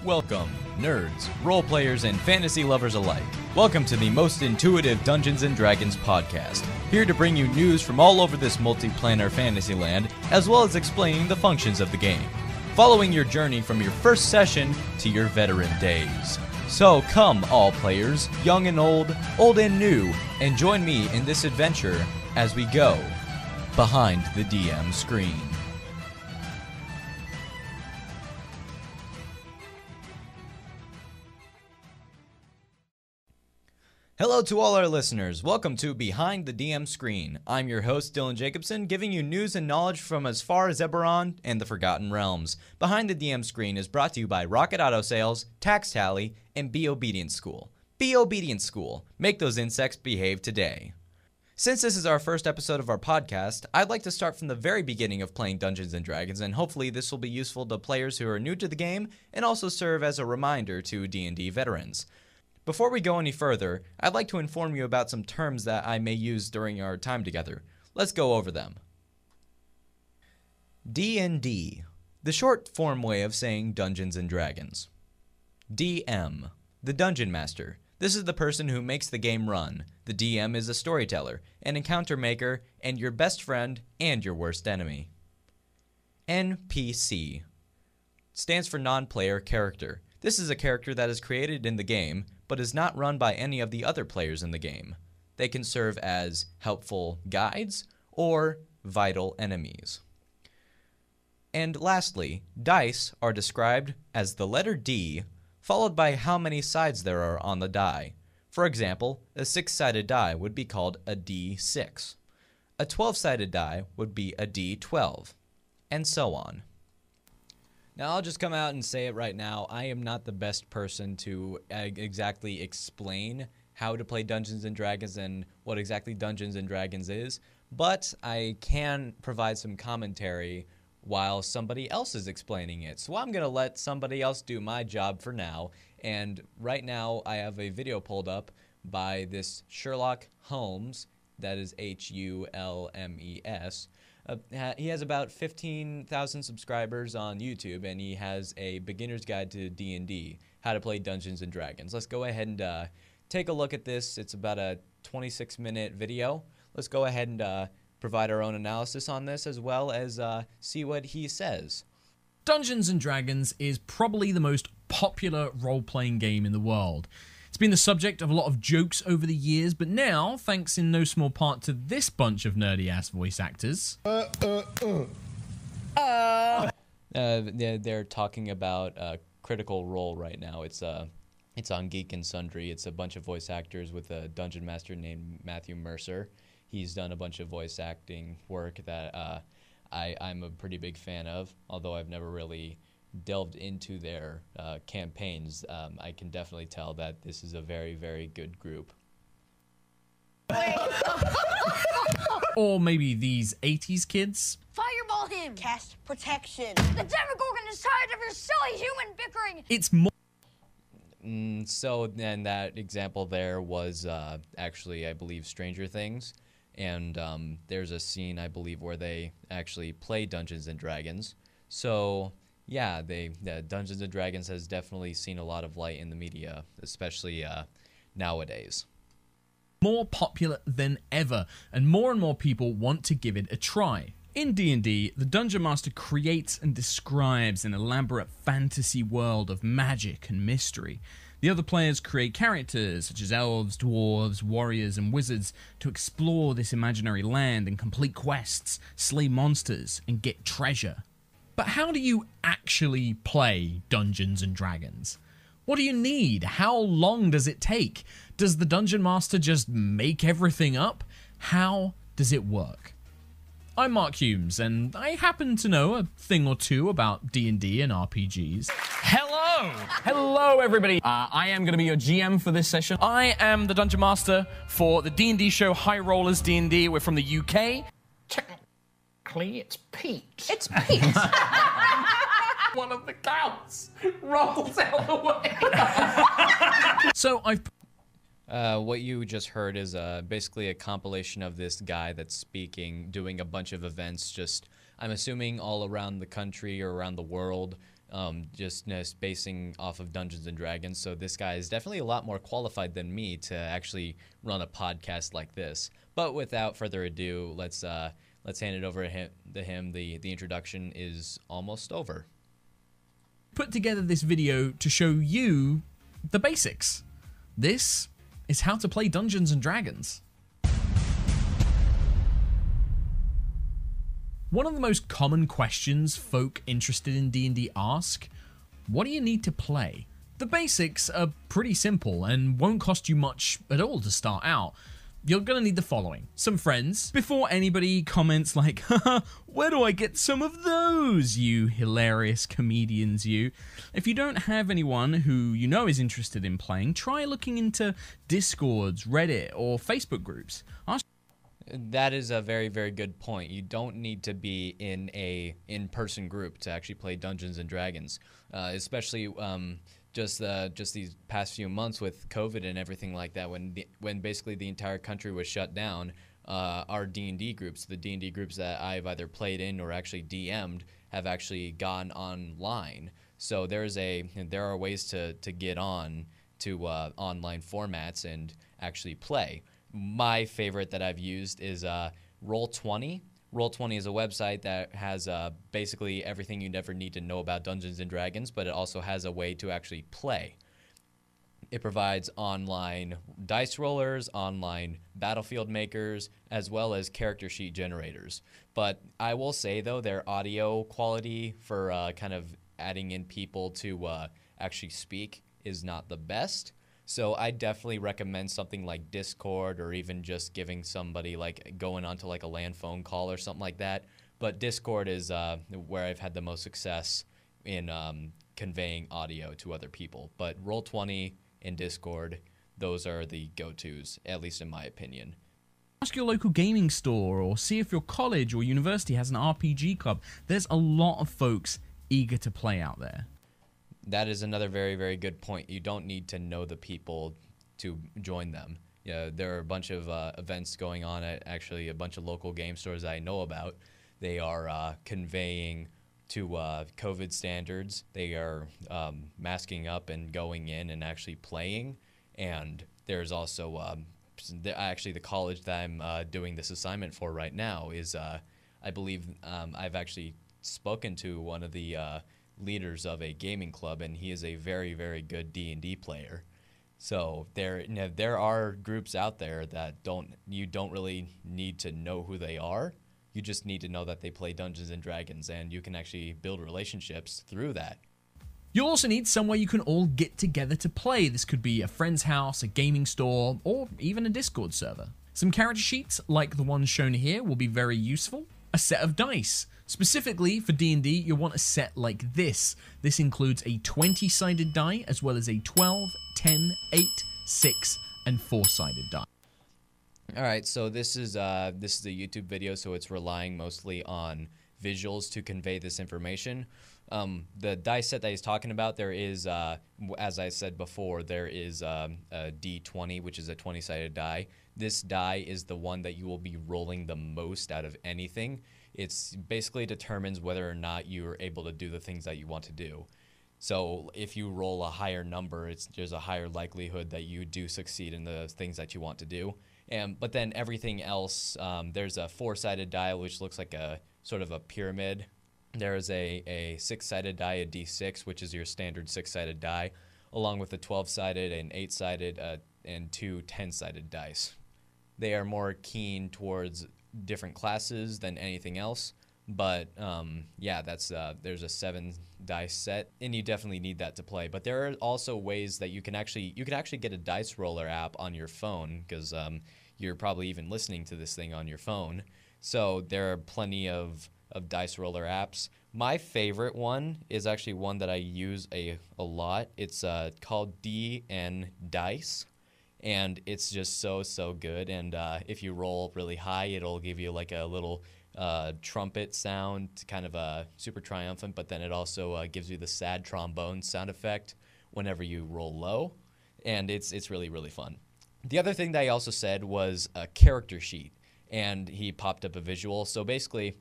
Welcome, nerds, role players, and fantasy lovers alike. Welcome to the most intuitive Dungeons & Dragons podcast, here to bring you news from all over this multi-planar fantasy land, as well as explaining the functions of the game, following your journey from your first session to your veteran days. So come, all players, young and old and new, and join me in this adventure as we go behind the DM screen. Hello to all our listeners. Welcome to Behind the DM Screen. I'm your host, Dylan Jacobson, giving you news and knowledge from as far as Eberron and the Forgotten Realms. Behind the DM Screen is brought to you by Rocket Auto Sales, Tax Tally, and Be Obedient School. Be Obedient School. Make those insects behave today. Since this is our first episode of our podcast, I'd like to start from the very beginning of playing Dungeons & Dragons, and hopefully this will be useful to players who are new to the game and also serve as a reminder to D&D veterans. Before we go any further, I'd like to inform you about some terms that I may use during our time together. Let's go over them. D&D, the short form way of saying Dungeons & Dragons. DM, the Dungeon Master. This is the person who makes the game run. The DM is a storyteller, an encounter maker, and your best friend and your worst enemy. NPC stands for non-player character. This is a character that is created in the game, but is not run by any of the other players in the game. They can serve as helpful guides or vital enemies. And lastly, dice are described as the letter D, followed by how many sides there are on the die. For example, a 6-sided die would be called a D6. A 12-sided die would be a D12, and so on. Now, I'll just come out and say it right now. I am not the best person to exactly explain how to play Dungeons & Dragons and what exactly Dungeons & Dragons is, but I can provide some commentary while somebody else is explaining it. So I'm going to let somebody else do my job for now, and right now I have a video pulled up by this Sherlock Holmes, that is Hulmes. He has about 15,000 subscribers on YouTube, and he has a beginner's guide to D&D, how to play Dungeons & Dragons. Let's go ahead and take a look at this. It's about a 26-minute video. Let's go ahead and provide our own analysis on this, as well as see what he says. Dungeons & Dragons is probably the most popular role-playing game in the world. It's been the subject of a lot of jokes over the years, but now, thanks in no small part to this bunch of nerdy-ass voice actors... They're talking about Critical Role right now. It's on Geek and Sundry. It's a bunch of voice actors with a dungeon master named Matthew Mercer. He's done a bunch of voice acting work that I'm a pretty big fan of, although I've never really delved into their campaigns. I can definitely tell that this is a very, very good group. Or maybe these 80s kids? Fireball him! Cast protection. The Demogorgon is tired of your silly human bickering! It's more... So then that example there was actually, I believe, Stranger Things. And there's a scene, I believe, where they actually play Dungeons & Dragons. So... yeah, Dungeons & Dragons has definitely seen a lot of light in the media, especially nowadays. More popular than ever, and more people want to give it a try. In D&D, the Dungeon Master creates and describes an elaborate fantasy world of magic and mystery. The other players create characters such as elves, dwarves, warriors, and wizards to explore this imaginary land and complete quests, slay monsters, and get treasure. But how do you actually play Dungeons & Dragons? What do you need? How long does it take? Does the Dungeon Master just make everything up? How does it work? I'm Mark Humes, and I happen to know a thing or two about D&D and RPGs. Hello! Hello, everybody. I am going to be your GM for this session. I am the Dungeon Master for the D&D show High Rollers D&D. We're from the UK. It's Pete. It's Pete. One of the counts rolls out the way. So I've... What you just heard is basically a compilation of this guy that's speaking, doing a bunch of events, just, I'm assuming all around the country or around the world, just basing off of Dungeons and Dragons. So this guy is definitely a lot more qualified than me to actually run a podcast like this. But without further ado, let's hand it over to him. The introduction is almost over. Put together this video to show you the basics. This is how to play Dungeons and Dragons. One of the most common questions folk interested in D&D ask, what do you need to play? The basics are pretty simple and won't cost you much at all to start out. You're gonna need the following: some friends, before anybody comments like, haha, where do I get some of those, you hilarious comedians you. If you don't have anyone who you know is interested in playing, try looking into Discords, Reddit, or Facebook groups. That is a very, very good point. You don't need to be in a in-person group to actually play Dungeons and Dragons, especially just these past few months with COVID and everything like that. When basically the entire country was shut down, our D&D groups, the D&D groups that I've either played in or actually DM'd, have actually gone online. So there are ways to get on to online formats and actually play. My favorite that I've used is Roll20. Roll20 is a website that has basically everything you never need to know about Dungeons and Dragons, but it also has a way to actually play. It provides online dice rollers, online battlefield makers, as well as character sheet generators. But I will say, though, their audio quality for kind of adding in people to actually speak is not the best. So I definitely recommend something like Discord, or even just giving somebody, like, going onto like a land phone call or something like that. But Discord is where I've had the most success in conveying audio to other people. But Roll20 and Discord, those are the go-tos, at least in my opinion. Ask your local gaming store, or see if your college or university has an RPG club. There's a lot of folks eager to play out there. That is another very, very good point. You don't need to know the people to join them. Yeah, there are a bunch of events going on at actually a bunch of local game stores that I know about. They are conveying to COVID standards. They are masking up and going in and actually playing. And there's also actually the college that I'm doing this assignment for right now is, I believe, I've actually spoken to one of the leaders of a gaming club, and he is a very, very good D&D player. So there are groups out there that you don't really need to know who they are. You just need to know that they play Dungeons and Dragons, and you can actually build relationships through that. You'll also need somewhere you can all get together to play. This could be a friend's house, a gaming store, or even a Discord server. Some character sheets, like the ones shown here, will be very useful. A set of dice. Specifically for D&D, you'll want a set like this. This includes a 20-sided die, as well as a 12, 10, 8, 6, and 4-sided die. All right, so this is a YouTube video, so it's relying mostly on visuals to convey this information. The dice set that he's talking about, there is, as I said before, there is a D20, which is a 20-sided die. This die is the one that you will be rolling the most out of anything. It's basically determines whether or not you're able to do the things that you want to do. So if you roll a higher number, there's a higher likelihood that you do succeed in the things that you want to do. But then everything else, there's a 4-sided die, which looks like a sort of a pyramid. There is a 6-sided die, a D6, which is your standard 6-sided die, along with a 12-sided, an 8-sided, and 2 10-sided dice. They are more keen towards different classes than anything else, but yeah, there's a 7 dice set, and you definitely need that to play. But there are also ways that you can actually get a dice roller app on your phone, because you're probably even listening to this thing on your phone. So there are plenty of dice roller apps. My favorite one is actually one that I use a lot. It's called DN Dice. And it's just so good. And if you roll really high, it'll give you like a little trumpet sound, kind of super triumphant. But then it also gives you the sad trombone sound effect whenever you roll low. And it's really, really fun. The other thing that he also said was a character sheet. And he popped up a visual. So basically,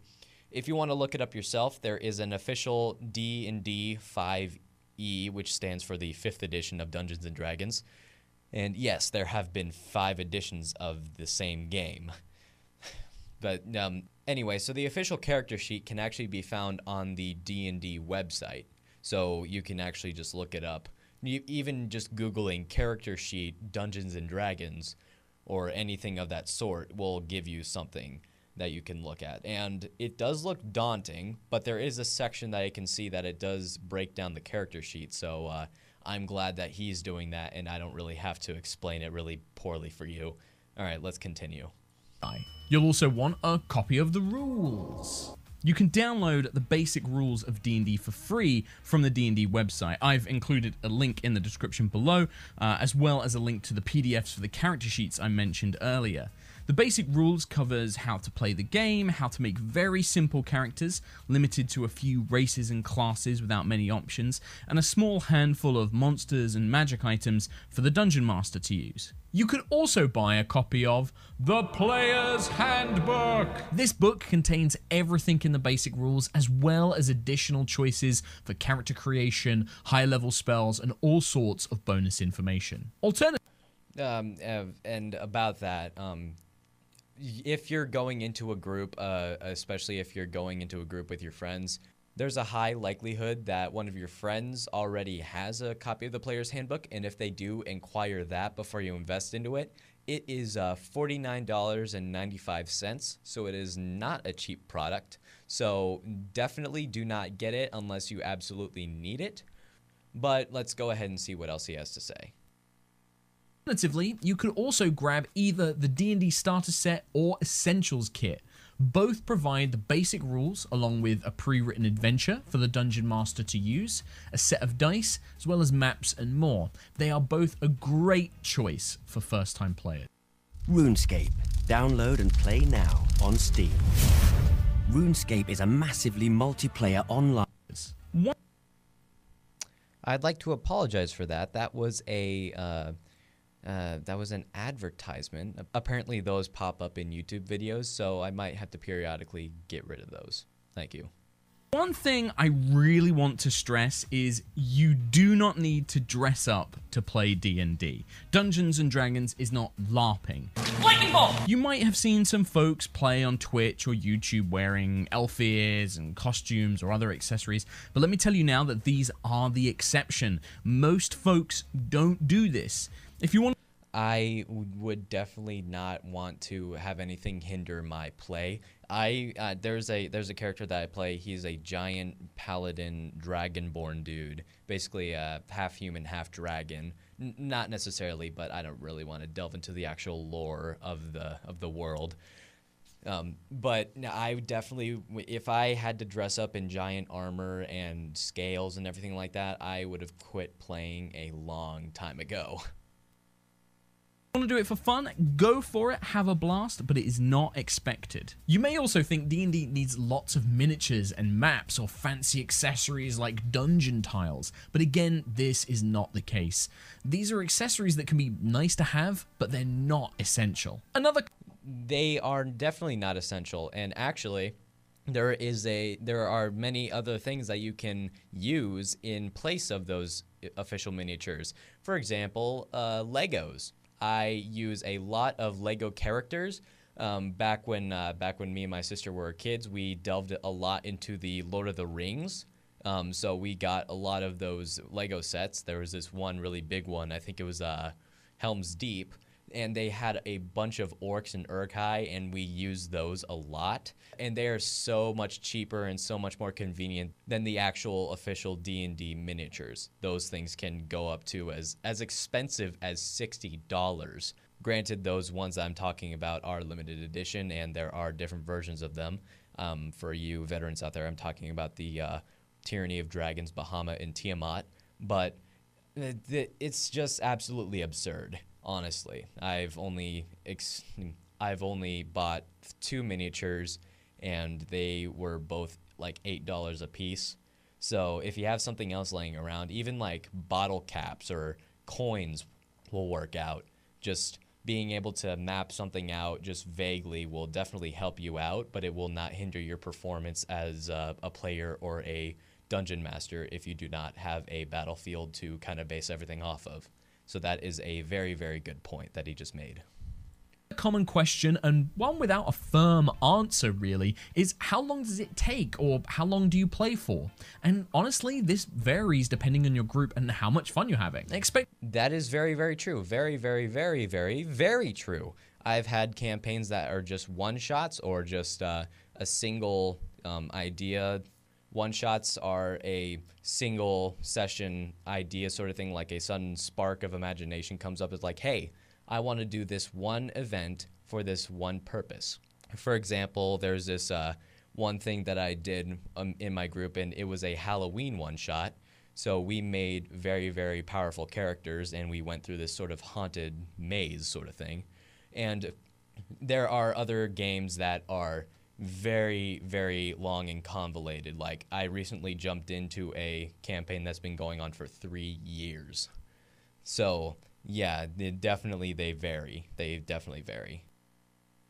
if you want to look it up yourself, there is an official D&D 5e, which stands for the 5th edition of Dungeons & Dragons. And yes, there have been 5 editions of the same game. But anyway, so the official character sheet can actually be found on the D&D website. So you can actually just look it up. Even just Googling character sheet Dungeons & Dragons or anything of that sort will give you something that you can look at. And it does look daunting, but there is a section that I can see that it does break down the character sheet. So I'm glad that he's doing that, and I don't really have to explain it really poorly for you. All right, let's continue. You'll also want a copy of the rules. You can download the basic rules of D&D for free from the D&D website. I've included a link in the description below, as well as a link to the PDFs for the character sheets I mentioned earlier. The basic rules covers how to play the game, how to make very simple characters, limited to a few races and classes without many options, and a small handful of monsters and magic items for the Dungeon Master to use. You could also buy a copy of The Player's Handbook. This book contains everything in the basic rules, as well as additional choices for character creation, high-level spells, and all sorts of bonus information. And about that, if you're going into a group, especially if you're going into a group with your friends, there's a high likelihood that one of your friends already has a copy of the Player's Handbook, and if they do, inquire that before you invest into it. It is $49.95, so it is not a cheap product. So definitely do not get it unless you absolutely need it. But let's go ahead and see what else he has to say. Alternatively, you could also grab either the D&D Starter Set or Essentials Kit. Both provide the basic rules along with a pre-written adventure for the Dungeon Master to use, a set of dice, as well as maps and more. They are both a great choice for first-time players. RuneScape. Download and play now on Steam. RuneScape is a massively multiplayer online... I'd like to apologize for that. That was an advertisement. Apparently those pop up in YouTube videos, so I might have to periodically get rid of those. Thank you. One thing I really want to stress is you do not need to dress up to play D&D. Dungeons & Dragons is not LARPing. Lightning bolt! You might have seen some folks play on Twitch or YouTube wearing elf ears and costumes or other accessories, but let me tell you now that these are the exception. Most folks don't do this. If you want, I would definitely not want to have anything hinder my play. There's a character that I play. He's a giant paladin dragonborn dude, basically half human, half dragon. Not necessarily, but I don't really want to delve into the actual lore of the world. But I definitely, if I had to dress up in giant armor and scales and everything like that, I would have quit playing a long time ago. want to do it for fun, go for it, have a blast, but it is not expected. You may also think D&D needs lots of miniatures and maps or fancy accessories like dungeon tiles, but again, this is not the case. These are accessories that can be nice to have, but they're not essential. They are definitely not essential, and actually, there are many other things that you can use in place of those official miniatures. For example, Legos. I use a lot of Lego characters. Back when me and my sister were kids, we delved a lot into the Lord of the Rings. So we got a lot of those Lego sets. There was this one really big one. I think it was Helm's Deep. And they had a bunch of orcs and Uruk-hai, and we used those a lot. And they are so much cheaper and so much more convenient than the actual official D&D miniatures. Those things can go up to as expensive as $60. Granted, those ones I'm talking about are limited edition, and there are different versions of them. For you veterans out there, I'm talking about the Tyranny of Dragons, Bahamut, and Tiamat. But it's just absolutely absurd. Honestly, I've only bought 2 miniatures, and they were both like $8 a piece. So if you have something else laying around, even like bottle caps or coins will work out. Just being able to map something out just vaguely will definitely help you out, but it will not hinder your performance as a player or a dungeon master if you do not have a battlefield to kind of base everything off of. So that is a very, very good point that he just made. A common question, and one without a firm answer really, is how long does it take, or how long do you play for? And honestly, this varies depending on your group and how much fun you're having. That is very, very true. Very, very, very, very, very true. I've had campaigns that are just one-shots or just a single idea. One-shots are a single session idea sort of thing, like a sudden spark of imagination comes up. It's like, hey, I want to do this one event for this one purpose. For example, there's this one thing that I did in my group, and it was a Halloween one-shot. So we made very, very powerful characters, and we went through this sort of haunted maze sort of thing. And there are other games that are very, very long and convoluted. Like, I recently jumped into a campaign that's been going on for 3 years. So yeah, they definitely vary. They definitely vary.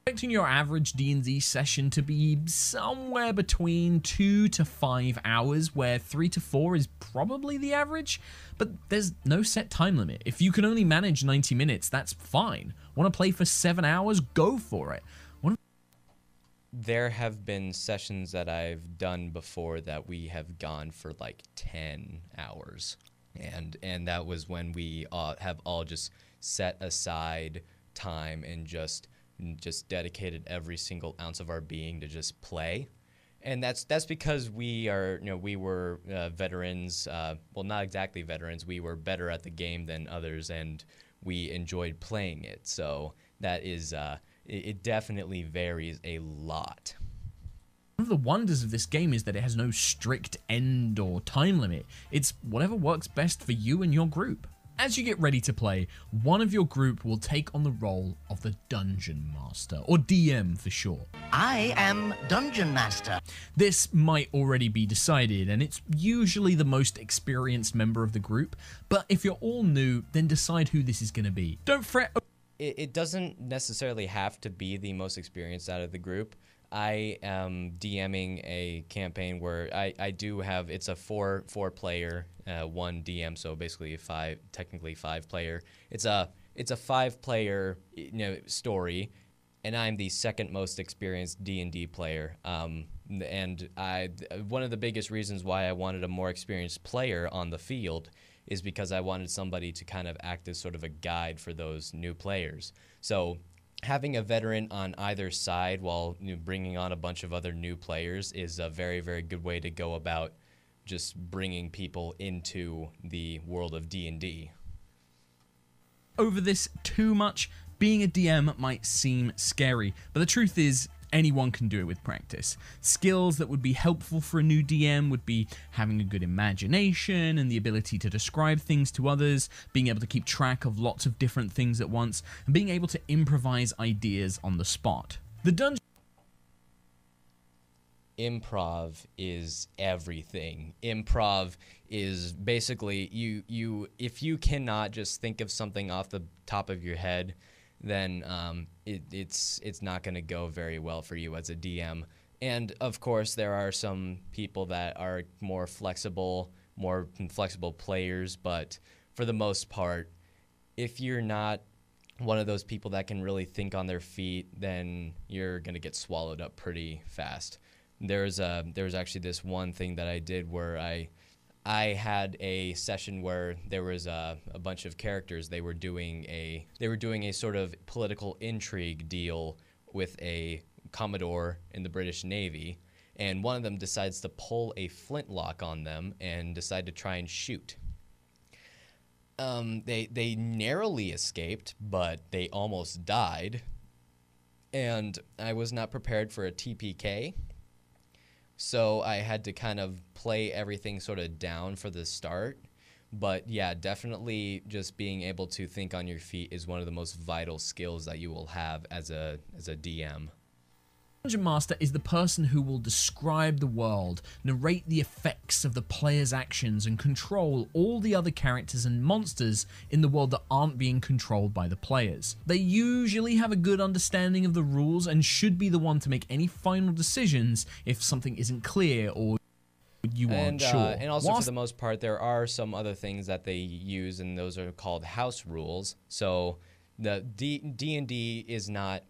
Expecting your average D&D session to be somewhere between 2 to 5 hours, where 3 to 4 is probably the average, but there's no set time limit. If you can only manage 90 minutes, that's fine. Want to play for 7 hours? Go for it. There have been sessions that I've done before that we have gone for like 10 hours. And that was when we have all just set aside time and just dedicated every single ounce of our being to just play. And that's because we were veterans. Well, not exactly veterans. We were better at the game than others, and we enjoyed playing it. So that is, it definitely varies a lot. One of the wonders of this game is that it has no strict end or time limit. It's whatever works best for you and your group. As you get ready to play, one of your group will take on the role of the Dungeon Master, or DM for short. I am Dungeon Master. This might already be decided, and it's usually the most experienced member of the group, but if you're all new, then decide who this is going to be. Don't fret. It doesn't necessarily have to be the most experienced out of the group. I am DMing a campaign where I do have, it's a four player, one DM, so basically technically 5 player. It's a 5 player, story, and I'm the second most experienced D&D player. And one of the biggest reasons why I wanted a more experienced player on the field is because I wanted somebody to kind of act as sort of a guide for those new players. So having a veteran on either side while bringing on a bunch of other new players is a very, very good way to go about just bringing people into the world of D&D. Over this too much, being a DM might seem scary, but the truth is, anyone can do it with practice. Skills that would be helpful for a new DM would be having a good imagination and the ability to describe things to others, being able to keep track of lots of different things at once, and being able to improvise ideas on the spot. The dungeon Improv is everything. Improv is basically you if you cannot just think of something off the top of your head, then it's not going to go very well for you as a DM. And of course, there are some people that are more flexible players, but for the most part, if you're not one of those people that can really think on their feet, then you're going to get swallowed up pretty fast. There was actually this one thing that I did where I had a session where there was a bunch of characters. They were doing a sort of political intrigue deal with a Commodore in the British Navy, and one of them decides to pull a flintlock on them and decide to try and shoot. They narrowly escaped, but they almost died, and I was not prepared for a TPK. So I had to kind of play everything sort of down for the start. But yeah, definitely just being able to think on your feet is one of the most vital skills that you will have as a DM. Dungeon Master is the person who will describe the world, narrate the effects of the player's actions, and control all the other characters and monsters in the world that aren't being controlled by the players. They usually have a good understanding of the rules and should be the one to make any final decisions if something isn't clear or you aren't sure. And also, for the most part, there are some other things that they use, and those are called house rules. So the D&D is not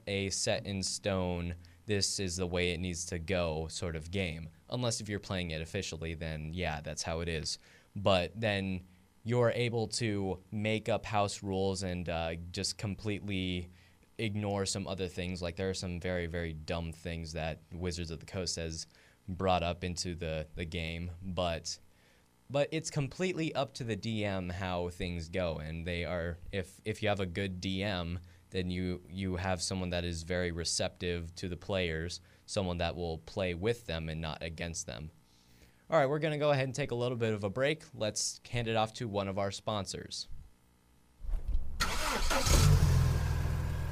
a set in stone, this is the way it needs to go sort of game. Unless if you're playing it officially, then yeah, that's how it is. But then you're able to make up house rules and just completely ignore some other things. Like there are some very, very dumb things that Wizards of the Coast has brought up into the game, but it's completely up to the DM how things go. And they are, if you have a good DM, then you have someone that is very receptive to the players, someone that will play with them and not against them. All right, we're going to go ahead and take a little bit of a break. Let's hand it off to one of our sponsors.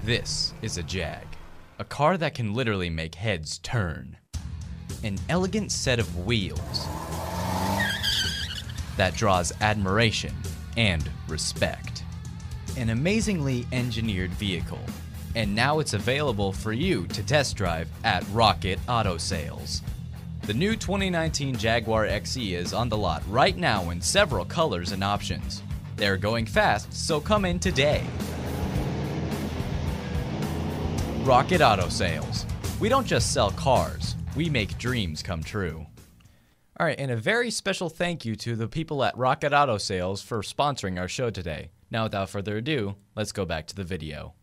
This is a Jag, a car that can literally make heads turn. An elegant set of wheels that draws admiration and respect. An amazingly engineered vehicle, and now it's available for you to test drive at Rocket Auto Sales. The new 2019 Jaguar XE is on the lot right now in several colors and options. They're going fast, so come in today. Rocket Auto Sales. We don't just sell cars, we make dreams come true. All right, and a very special thank you to the people at Rocket Auto Sales for sponsoring our show today. Now, without further ado, let's go back to the video.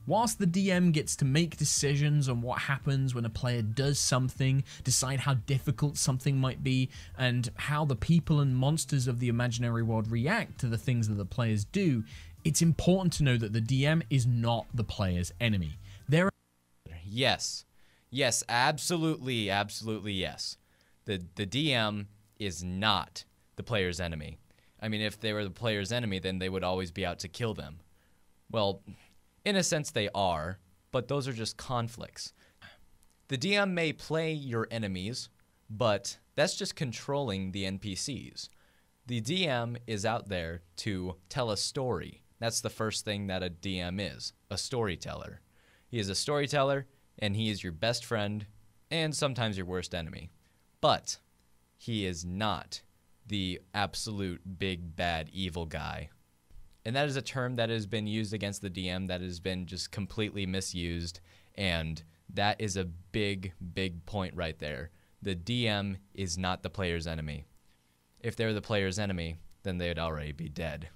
Whilst the DM gets to make decisions on what happens when a player does something, decide how difficult something might be, and how the people and monsters of the imaginary world react to the things that the players do, it's important to know that the DM is not the player's enemy. Yes. Yes, absolutely, absolutely yes. The DM is not the player's enemy. I mean, if they were the player's enemy, then they would always be out to kill them. Well, in a sense they are, but those are just conflicts. The DM may play your enemies, but that's just controlling the NPCs. The DM is out there to tell a story. That's the first thing that a DM is, a storyteller. He is a storyteller, and he is your best friend, and sometimes your worst enemy. But he is not the absolute big, bad, evil guy. And that is a term that has been used against the DM that has been just completely misused, and that is a big, big point right there. The DM is not the player's enemy. If they're the player's enemy, then they'd already be dead.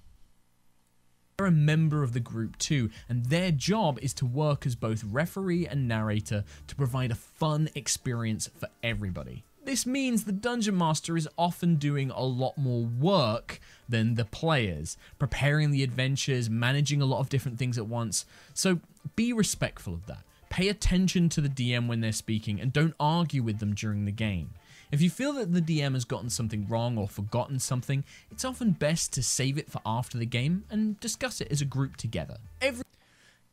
They're a member of the group too, and their job is to work as both referee and narrator to provide a fun experience for everybody. This means the Dungeon Master is often doing a lot more work than the players, preparing the adventures, managing a lot of different things at once, so be respectful of that. Pay attention to the DM when they're speaking, and don't argue with them during the game. If you feel that the DM has gotten something wrong or forgotten something, it's often best to save it for after the game and discuss it as a group together.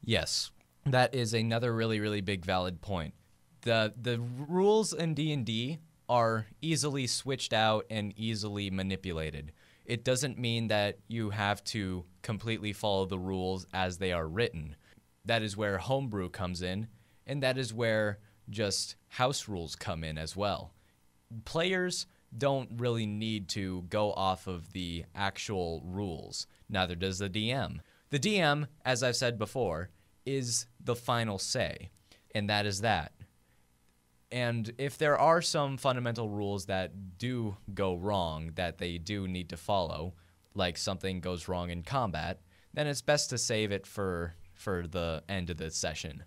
Yes, that is another really, really big valid point. The rules in D&D are easily switched out and easily manipulated. It doesn't mean that you have to completely follow the rules as they are written. That is where homebrew comes in, and that is where just house rules come in as well. Players don't really need to go off of the actual rules. Neither does the DM. The DM, as I've said before, is the final say, and that is that. And if there are some fundamental rules that do go wrong that they do need to follow, like something goes wrong in combat, then it's best to save it for the end of the session.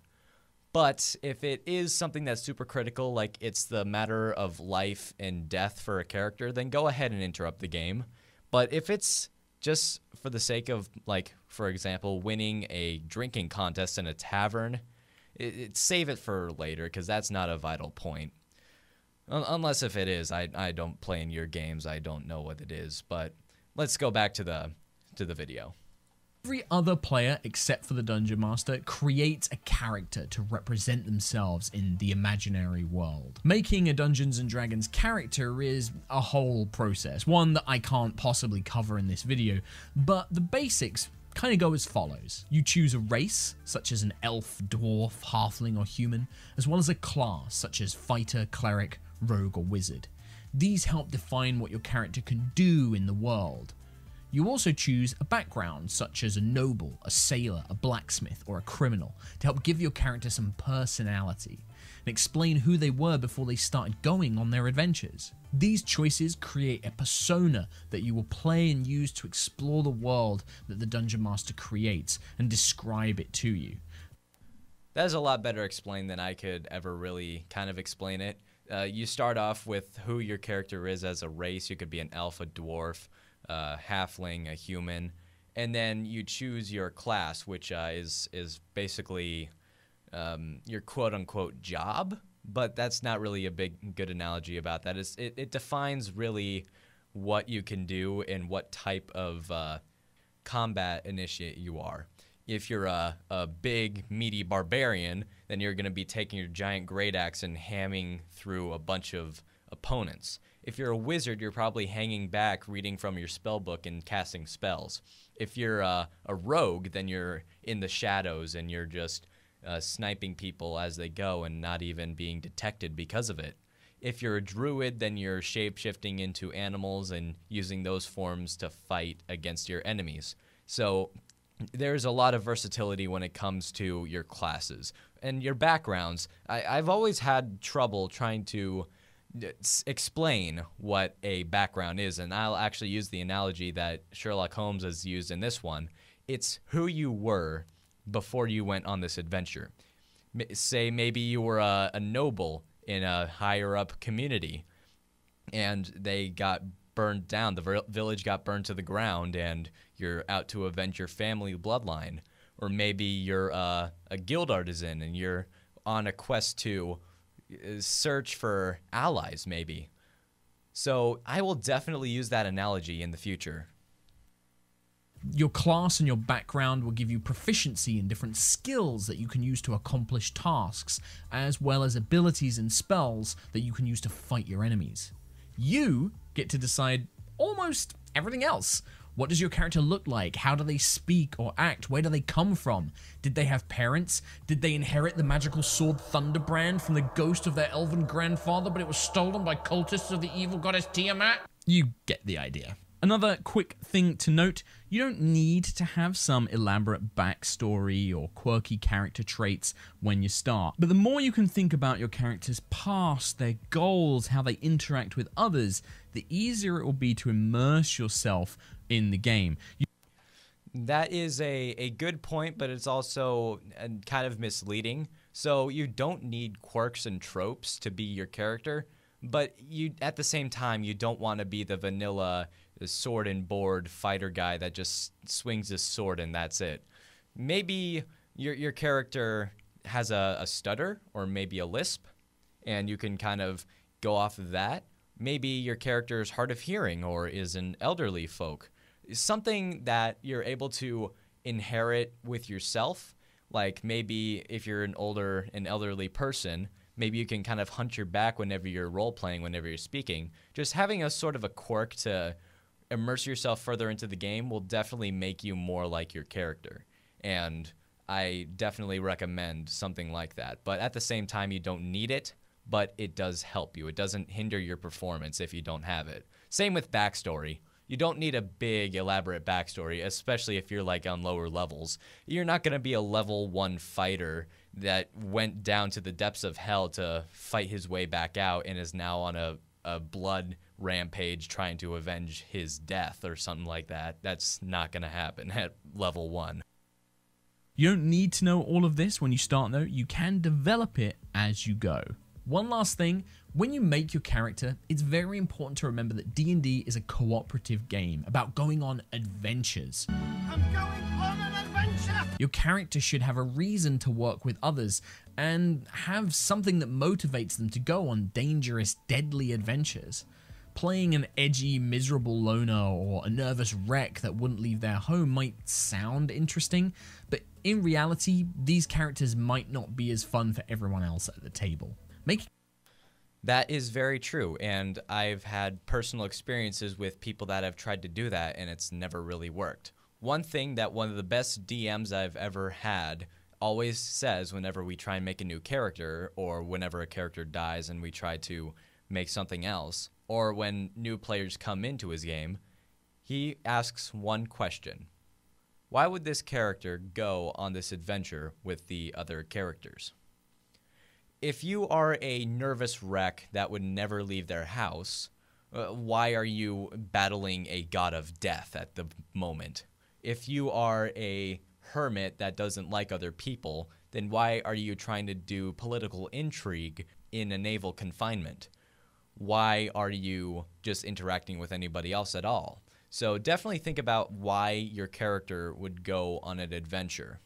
But if it is something that's super critical, like it's the matter of life and death for a character, then go ahead and interrupt the game. But if it's just for the sake of, like, for example, winning a drinking contest in a tavern, save it for later, because that's not a vital point. Unless if it is, I don't play in your games, I don't know what it is. But let's go back to the video. Every other player, except for the Dungeon Master, creates a character to represent themselves in the imaginary world. Making a Dungeons & Dragons character is a whole process, one that I can't possibly cover in this video, but the basics kind of go as follows. You choose a race, such as an elf, dwarf, halfling, or human, as well as a class, such as fighter, cleric, rogue, or wizard. These help define what your character can do in the world. You also choose a background, such as a noble, a sailor, a blacksmith, or a criminal, to help give your character some personality and explain who they were before they started going on their adventures. These choices create a persona that you will play and use to explore the world that the Dungeon Master creates and describe it to you. That is a lot better explained than I could ever really kind of explain it. You start off with who your character is as a race. You could be an elf, a dwarf, halfling, a human, and then you choose your class, which is basically your quote-unquote job, but that's not really a good analogy about that. It defines really what you can do and what type of combat initiate you are. If you're a big, meaty barbarian, then you're going to be taking your giant great axe and hamming through a bunch of opponents. If you're a wizard, you're probably hanging back, reading from your spell book and casting spells. If you're a rogue, then you're in the shadows and you're just sniping people as they go and not even being detected because of it. If you're a druid, then you're shape-shifting into animals and using those forms to fight against your enemies. So there's a lot of versatility when it comes to your classes and your backgrounds. I've always had trouble trying to explain what a background is, and I'll actually use the analogy that Sherlock Holmes has used in this one. It's who you were before you went on this adventure. Say maybe you were a noble in a higher up community and they got burned down, the village got burned to the ground, and you're out to avenge your family bloodline. Or maybe you're a guild artisan and you're on a quest to search for allies, maybe. So I will definitely use that analogy in the future. Your class and your background will give you proficiency in different skills that you can use to accomplish tasks, as well as abilities and spells that you can use to fight your enemies. You get to decide almost everything else. What does your character look like? How do they speak or act? Where do they come from? Did they have parents? Did they inherit the magical sword Thunderbrand from the ghost of their elven grandfather, but it was stolen by cultists of the evil goddess Tiamat? You get the idea. Another quick thing to note, you don't need to have some elaborate backstory or quirky character traits when you start. But the more you can think about your character's past, their goals, how they interact with others, the easier it will be to immerse yourself in the game. That is a good point, but it's also kind of misleading. So you don't need quirks and tropes to be your character, but you at the same time, you don't want to be the vanilla sword and board fighter guy that just swings his sword and that's it. Maybe your character has a stutter or maybe a lisp, and you can kind of go off of that. Maybe your character is hard of hearing or is an elderly folk. Something that you're able to inherit with yourself, like maybe if you're an elderly person, maybe you can kind of hunch your back whenever you're role-playing, whenever you're speaking. Just having a sort of a quirk to immerse yourself further into the game will definitely make you more like your character. And I definitely recommend something like that. But at the same time, you don't need it, but it does help you. It doesn't hinder your performance if you don't have it. Same with backstory. You don't need a big, elaborate backstory, especially if you're like on lower levels. You're not going to be a level 1 fighter that went down to the depths of hell to fight his way back out and is now on a blood rampage trying to avenge his death or something like that. That's not going to happen at level 1. You don't need to know all of this when you start though. You can develop it as you go. One last thing, when you make your character, it's very important to remember that D&D is a cooperative game about going on adventures. I'm going on an adventure! Your character should have a reason to work with others and have something that motivates them to go on dangerous, deadly adventures. Playing an edgy, miserable loner or a nervous wreck that wouldn't leave their home might sound interesting, but in reality, these characters might not be as fun for everyone else at the table. That is very true, and I've had personal experiences with people that have tried to do that, and it's never really worked. One thing that one of the best DMs I've ever had always says whenever we try and make a new character, or whenever a character dies and we try to make something else, or when new players come into his game, he asks one question. Why would this character go on this adventure with the other characters? If you are a nervous wreck that would never leave their house, why are you battling a god of death at the moment? If you are a hermit that doesn't like other people, then why are you trying to do political intrigue in a naval confinement? Why are you just interacting with anybody else at all? So definitely think about why your character would go on an adventure.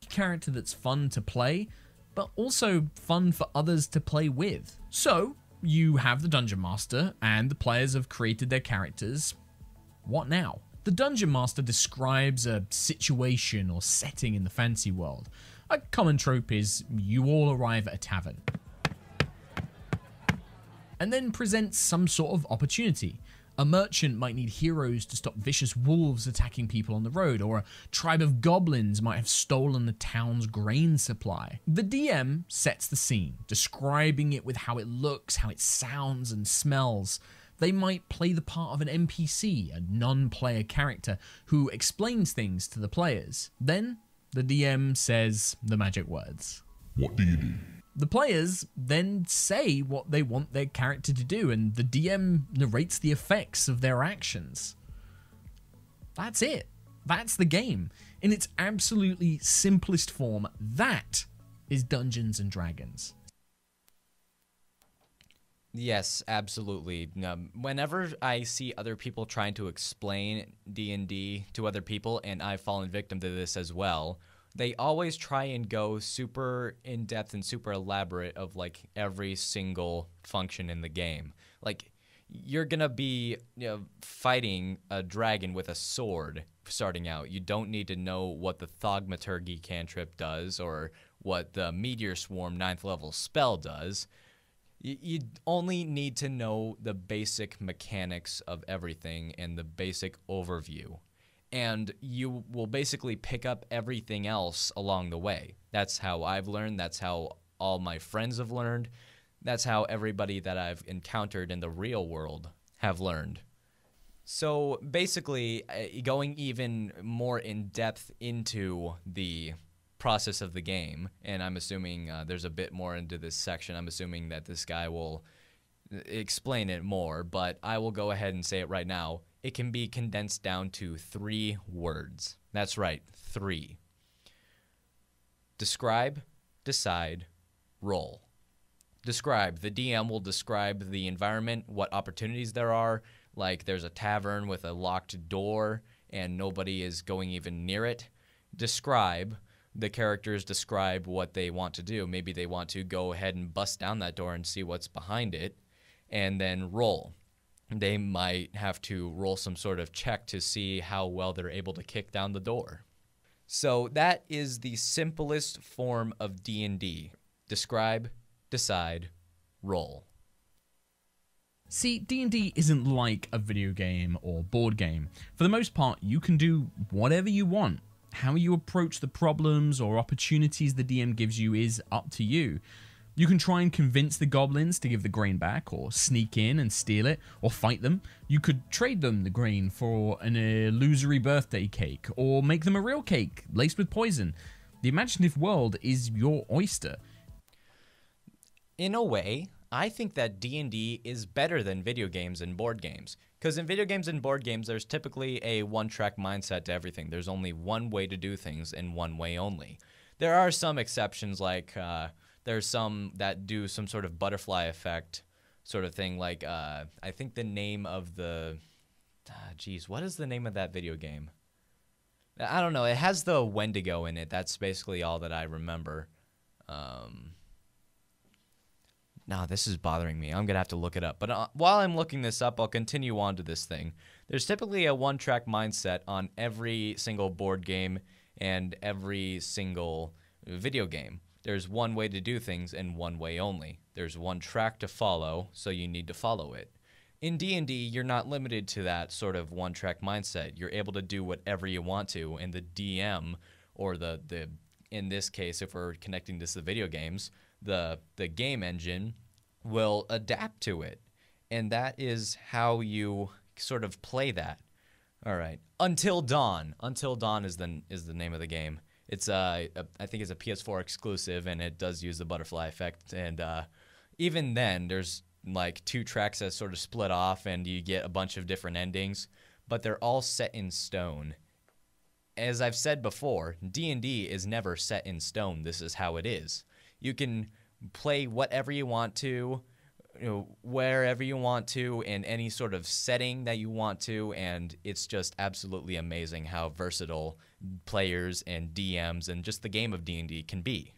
Character that's fun to play, but also fun for others to play with. So, you have the Dungeon Master, and the players have created their characters. What now? The Dungeon Master describes a situation or setting in the fantasy world. A common trope is you all arrive at a tavern, and then presents some sort of opportunity. A merchant might need heroes to stop vicious wolves attacking people on the road, or a tribe of goblins might have stolen the town's grain supply. The DM sets the scene, describing it with how it looks, how it sounds and smells. They might play the part of an NPC, a non-player character, who explains things to the players. Then, the DM says the magic words. What do you do? The players then say what they want their character to do, and the DM narrates the effects of their actions. That's it. That's the game. In its absolutely simplest form, that is Dungeons and Dragons. Yes, absolutely. Whenever I see other people trying to explain D&D to other people, and I've fallen victim to this as well, they always try and go super in-depth and super elaborate of like every single function in the game. Like, you're gonna be fighting a dragon with a sword starting out. You don't need to know what the Thaumaturgy cantrip does or what the Meteor Swarm 9th level spell does. You only need to know the basic mechanics of everything and the basic overview. And you will basically pick up everything else along the way. That's how I've learned. That's how all my friends have learned. That's how everybody that I've encountered in the real world have learned. So basically, going even more in depth into the process of the game, and I'm assuming there's a bit more into this section. I'm assuming that this guy will explain it more, but I will go ahead and say it right now. It can be condensed down to 3 words. That's right, 3. Describe, decide, roll. Describe. The DM will describe the environment, what opportunities there are, like there's a tavern with a locked door and nobody is going even near it. Describe. The characters describe what they want to do. Maybe they want to go ahead and bust down that door and see what's behind it, and then roll. They might have to roll some sort of check to see how well they're able to kick down the door. So that is the simplest form of D&D. Describe, decide, roll. See, D&D isn't like a video game or board game. For the most part, you can do whatever you want. How you approach the problems or opportunities the DM gives you is up to you. You can try and convince the goblins to give the grain back, or sneak in and steal it, or fight them. You could trade them the grain for an illusory birthday cake, or make them a real cake laced with poison. The imaginative world is your oyster. In a way, I think that D&D is better than video games and board games. Because in video games and board games, there's typically a one-track mindset to everything. There's only one way to do things and one way only. There are some exceptions, like there's some that do some sort of butterfly effect sort of thing. Like I think the name of the... what is the name of that video game? I don't know. It has the Wendigo in it. That's basically all that I remember. Now this is bothering me. I'm going to have to look it up. But while I'm looking this up, I'll continue on to this thing. There's typically a one-track mindset on every single board game and every single video game. There's one way to do things and one way only. There's one track to follow, so you need to follow it. In D&D, you're not limited to that sort of one-track mindset. You're able to do whatever you want to, and the DM, or the in this case, if we're connecting this to video games, the game engine will adapt to it. And that is how you sort of play that. All right. Until Dawn. Until Dawn is the name of the game. It's I think it's a PS4 exclusive, and it does use the butterfly effect. And even then, there's like 2 tracks that sort of split off, and you get a bunch of different endings, but they're all set in stone. As I've said before, D&D is never set in stone. This is how it is. You can play whatever you want to, wherever you want to, in any sort of setting that you want to, and it's just absolutely amazing how versatile players and DMs and just the game of D&D can be.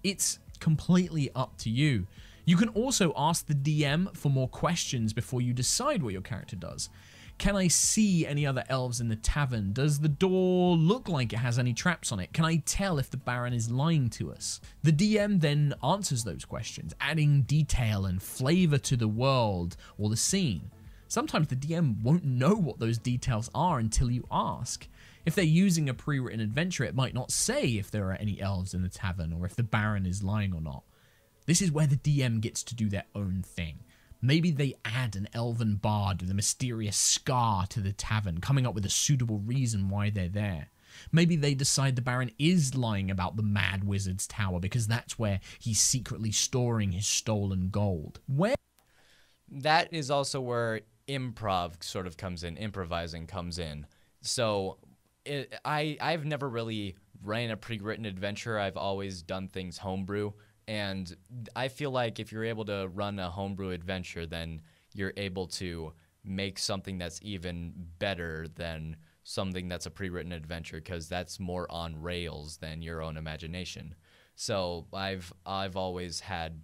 It's completely up to you. You can also ask the DM for more questions before you decide what your character does. Can I see any other elves in the tavern? Does the door look like it has any traps on it? Can I tell if the Baron is lying to us? The DM then answers those questions, adding detail and flavor to the world or the scene. Sometimes the DM won't know what those details are until you ask. If they're using a pre-written adventure, it might not say if there are any elves in the tavern or if the Baron is lying or not. This is where the DM gets to do their own thing. Maybe they add an elven bard with a mysterious scar to the tavern, coming up with a suitable reason why they're there. Maybe they decide the Baron is lying about the Mad Wizard's Tower because that's where he's secretly storing his stolen gold. That is also where improv sort of comes in, improvising comes in. So I've never really ran a pre-written adventure. I've always done things homebrew. And I feel like if you're able to run a homebrew adventure, then you're able to make something that's even better than something that's a pre-written adventure, because that's more on rails than your own imagination. So I've always had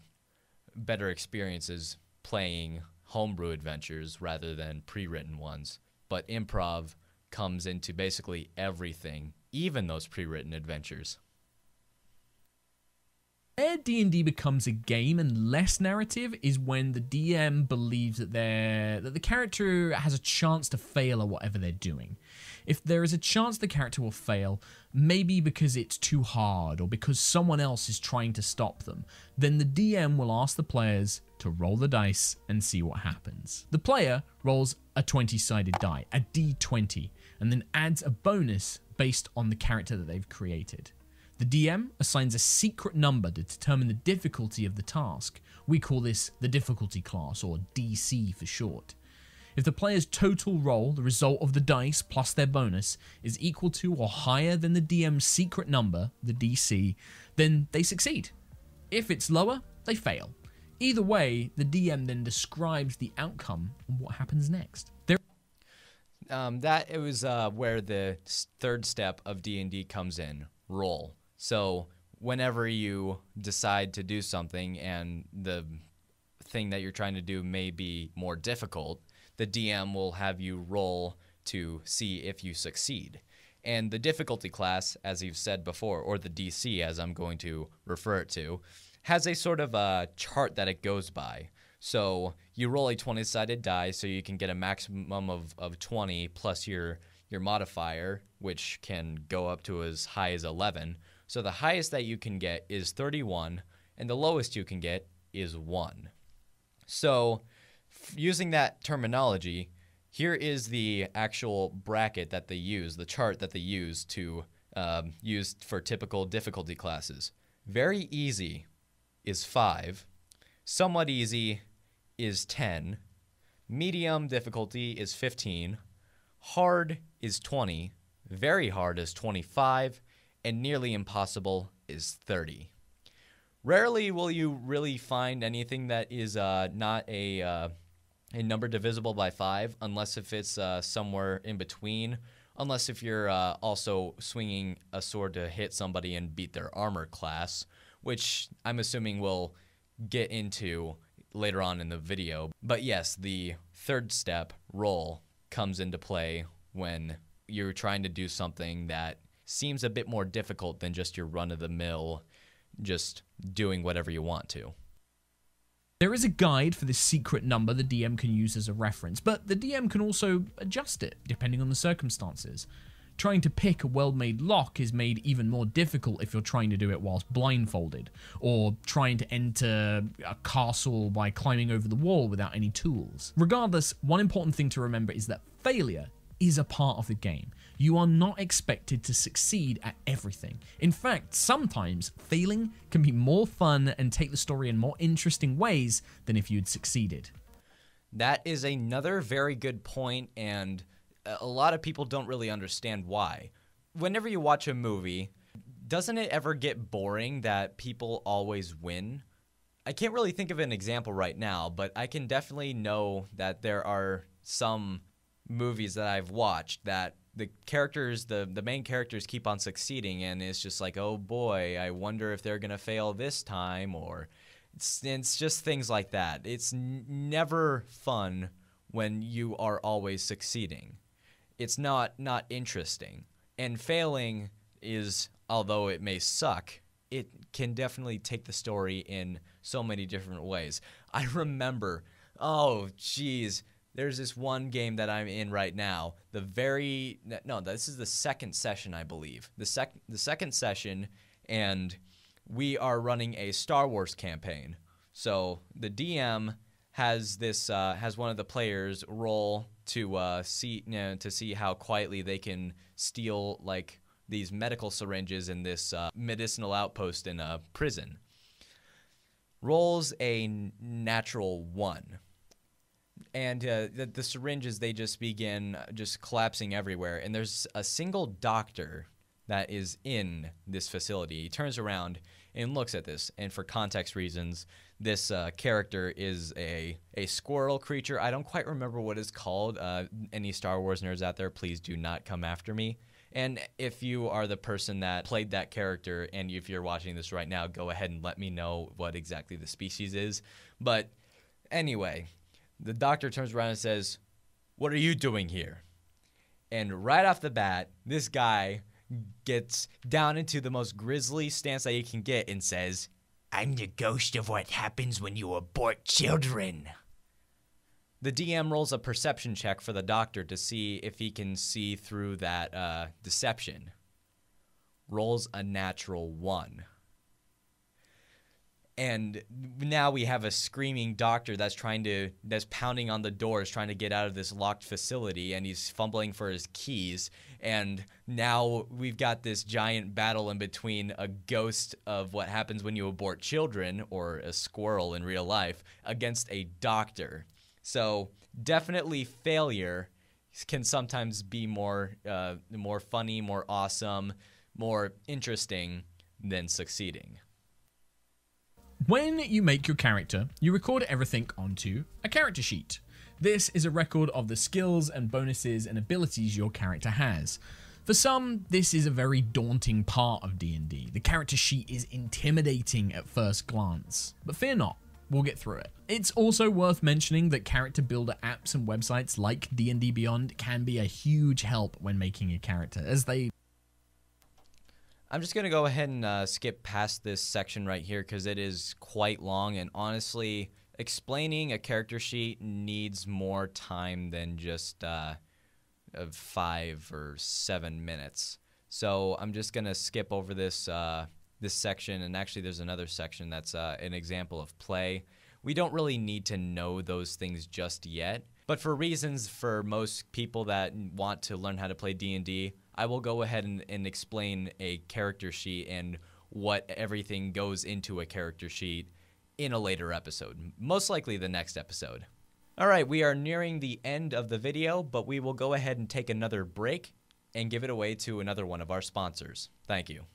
better experiences playing homebrew adventures rather than pre-written ones. But improv comes into basically everything, even those pre-written adventures. Where D&D becomes a game and less narrative is when the DM believes that the character has a chance to fail at whatever they're doing. If there is a chance the character will fail, maybe because it's too hard or because someone else is trying to stop them, then the DM will ask the players to roll the dice and see what happens. The player rolls a 20-sided die, a D20, and then adds a bonus based on the character that they've created. The DM assigns a secret number to determine the difficulty of the task. We call this the difficulty class, or DC for short. If the player's total roll, the result of the dice plus their bonus, is equal to or higher than the DM's secret number, the DC, then they succeed. If it's lower, they fail. Either way, the DM then describes the outcome and what happens next. That it was where the third step of D&D comes in, roll. So whenever you decide to do something and the thing that you're trying to do may be more difficult, the DM will have you roll to see if you succeed. And the difficulty class, as you've said before, or the DC as I'm going to refer it to, has a sort of a chart that it goes by. So you roll a 20-sided die so you can get a maximum of 20 plus your modifier, which can go up to as high as 11. So the highest that you can get is 31, and the lowest you can get is 1. So using that terminology, here is the actual bracket that they use, the chart that they use to use for typical difficulty classes. Very easy is 5, somewhat easy is 10, medium difficulty is 15, hard is 20, very hard is 25, and nearly impossible is 30. Rarely will you really find anything that is not a number divisible by 5, unless if it's somewhere in between, unless if you're also swinging a sword to hit somebody and beat their armor class, which I'm assuming will get into later on in the video. But yes, the third step, roll, comes into play when you're trying to do something that seems a bit more difficult than just your run-of-the-mill, just doing whatever you want to. There is a guide for this secret number the DM can use as a reference, but the DM can also adjust it depending on the circumstances. Trying to pick a well-made lock is made even more difficult if you're trying to do it whilst blindfolded, or trying to enter a castle by climbing over the wall without any tools. Regardless, one important thing to remember is that failure is a part of the game. You are not expected to succeed at everything. In fact, sometimes failing can be more fun and take the story in more interesting ways than if you'd succeeded. That is another very good point, and a lot of people don't really understand why. Whenever you watch a movie, doesn't it ever get boring that people always win? I can't really think of an example right now, but I can definitely know that there are some movies that I've watched that the characters, the main characters keep on succeeding, and it's just like, oh boy, I wonder if they're gonna fail this time, or it's just things like that. It's never fun when you are always succeeding. It's not interesting. And failing is, although it may suck, it can definitely take the story in so many different ways. I remember, oh geez, there's this one game that I'm in right now. This is the second session, I believe. The second session, and we are running a Star Wars campaign. So the DM has one of the players roll to see how quietly they can steal like these medical syringes in this medicinal outpost in a prison. Rolls a natural 1. And the syringes, they just begin just collapsing everywhere. And there's a single doctor that is in this facility. He turns around and looks at this. And for context reasons, this character is a squirrel creature. I don't quite remember what it's called. Any Star Wars nerds out there, please do not come after me. And if you are the person that played that character, and if you're watching this right now, go ahead and let me know what exactly the species is. But anyway, the doctor turns around and says, "What are you doing here?" And right off the bat, this guy gets down into the most grisly stance that he can get and says, "I'm the ghost of what happens when you abort children." The DM rolls a perception check for the doctor to see if he can see through that deception. Rolls a natural 1. And now we have a screaming doctor that's pounding on the doors, trying to get out of this locked facility, and he's fumbling for his keys. And now we've got this giant battle in between a ghost of what happens when you abort children, or a squirrel in real life, against a doctor. So definitely failure can sometimes be more funny, more awesome, more interesting than succeeding. When you make your character, you record everything onto a character sheet. This is a record of the skills and bonuses and abilities your character has. For some, this is a very daunting part of D&D. The character sheet is intimidating at first glance, but fear not, we'll get through it. It's also worth mentioning that character builder apps and websites like D&D Beyond can be a huge help when making a character, as they... I'm just going to go ahead and skip past this section right here because it is quite long, and honestly, explaining a character sheet needs more time than just 5 or 7 minutes. So I'm just going to skip over this section, and actually there's another section that's an example of play. We don't really need to know those things just yet, but for reasons for most people that want to learn how to play D&D, I will go ahead and explain a character sheet and what everything goes into a character sheet in a later episode, most likely the next episode. All right, we are nearing the end of the video, but we will go ahead and take another break and give it away to another one of our sponsors. Thank you.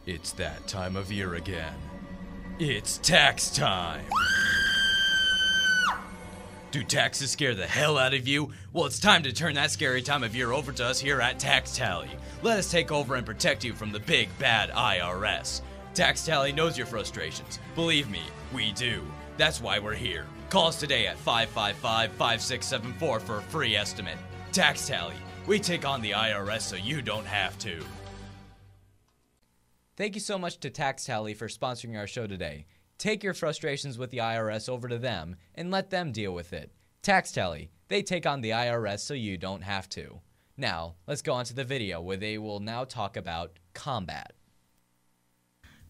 It's that time of year again. It's tax time. Do taxes scare the hell out of you? Well, it's time to turn that scary time of year over to us here at Tax Tally. Let us take over and protect you from the big bad IRS. Tax Tally knows your frustrations. Believe me, we do. That's why we're here. Call us today at 555-5674 for a free estimate. Tax Tally, we take on the IRS so you don't have to. Thank you so much to Tax Tally for sponsoring our show today. Take your frustrations with the IRS over to them and let them deal with it. Tax Tally, they take on the IRS so you don't have to. Now, let's go on to the video where they will now talk about combat.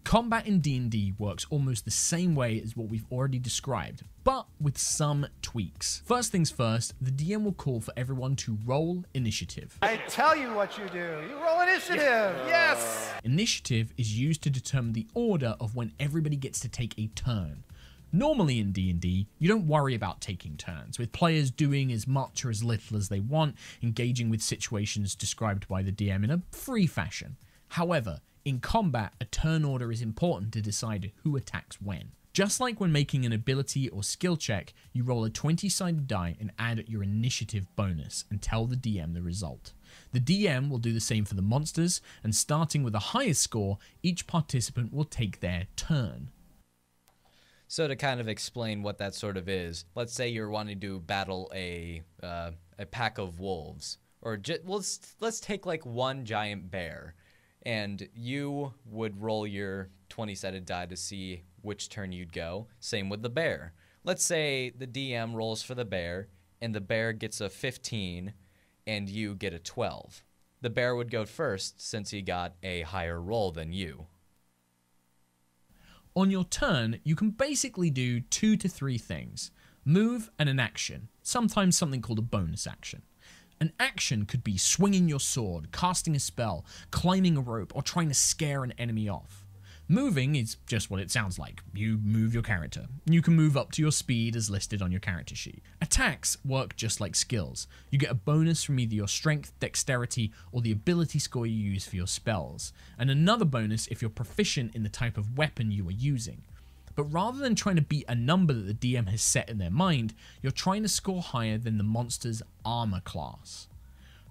Combat in D&D works almost the same way as what we've already described, but with some tweaks. First things first, the DM will call for everyone to roll initiative. I tell you what you do. You roll initiative. Yes. Initiative is used to determine the order of when everybody gets to take a turn. Normally in D&D, you don't worry about taking turns, with players doing as much or as little as they want, engaging with situations described by the DM in a free fashion. However, in combat, a turn order is important to decide who attacks when. Just like when making an ability or skill check, you roll a 20-sided die and add your initiative bonus and tell the DM the result. The DM will do the same for the monsters, and starting with the highest score, each participant will take their turn. So to kind of explain what that sort of is, let's say you're wanting to battle a pack of wolves, or let's take like one giant bear. And you would roll your 20-sided die to see which turn you'd go. Same with the bear. Let's say the DM rolls for the bear, and the bear gets a 15, and you get a 12. The bear would go first since he got a higher roll than you. On your turn, you can basically do 2 to 3 things. Move and an action, sometimes something called a bonus action. An action could be swinging your sword, casting a spell, climbing a rope, or trying to scare an enemy off. Moving is just what it sounds like. You move your character. You can move up to your speed as listed on your character sheet. Attacks work just like skills. You get a bonus from either your strength, dexterity, or the ability score you use for your spells, and another bonus if you're proficient in the type of weapon you are using. But rather than trying to beat a number that the DM has set in their mind, you're trying to score higher than the monster's armor class.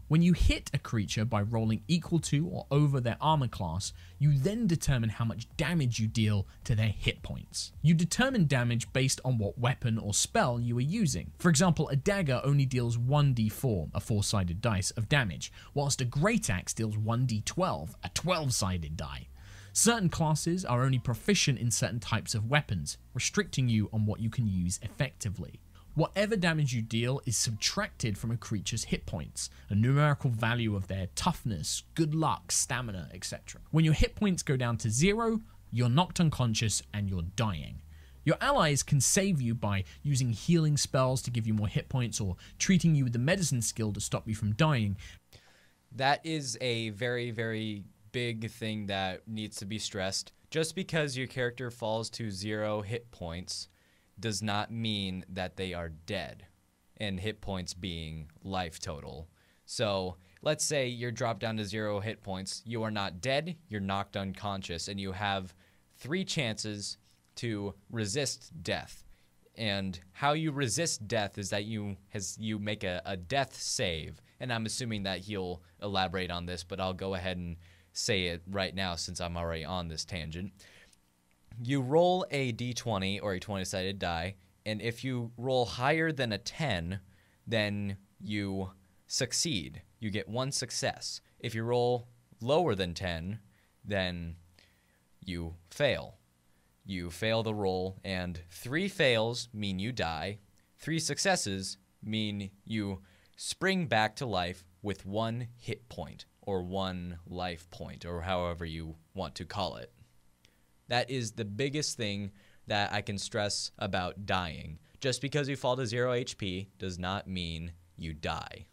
When you hit a creature by rolling equal to or over their armor class, you then determine how much damage you deal to their hit points. You determine damage based on what weapon or spell you are using. For example, a dagger only deals 1d4, a 4-sided dice, of damage, whilst a great axe deals 1d12, a 12-sided die. Certain classes are only proficient in certain types of weapons, restricting you on what you can use effectively. Whatever damage you deal is subtracted from a creature's hit points, a numerical value of their toughness, good luck, stamina, etc. When your hit points go down to 0, you're knocked unconscious and you're dying. Your allies can save you by using healing spells to give you more hit points or treating you with the medicine skill to stop you from dying. That is a very, very big thing that needs to be stressed. Just because your character falls to 0 hit points does not mean that they are dead, and hit points being life total. So let's say you're dropped down to 0 hit points. You are not dead, you're knocked unconscious, and you have 3 chances to resist death. And how you resist death is that you make a death save. And I'm assuming that he'll elaborate on this, but I'll go ahead and say it right now since I'm already on this tangent. You roll a d20 or a 20-sided die, and if you roll higher than a 10, then you succeed. You get 1 success. If you roll lower than 10, then you fail. You fail the roll, and 3 fails mean you die. 3 successes mean you spring back to life with 1 hit point, or 1 life point, or however you want to call it. That is the biggest thing that I can stress about dying. Just because you fall to 0 HP does not mean you die.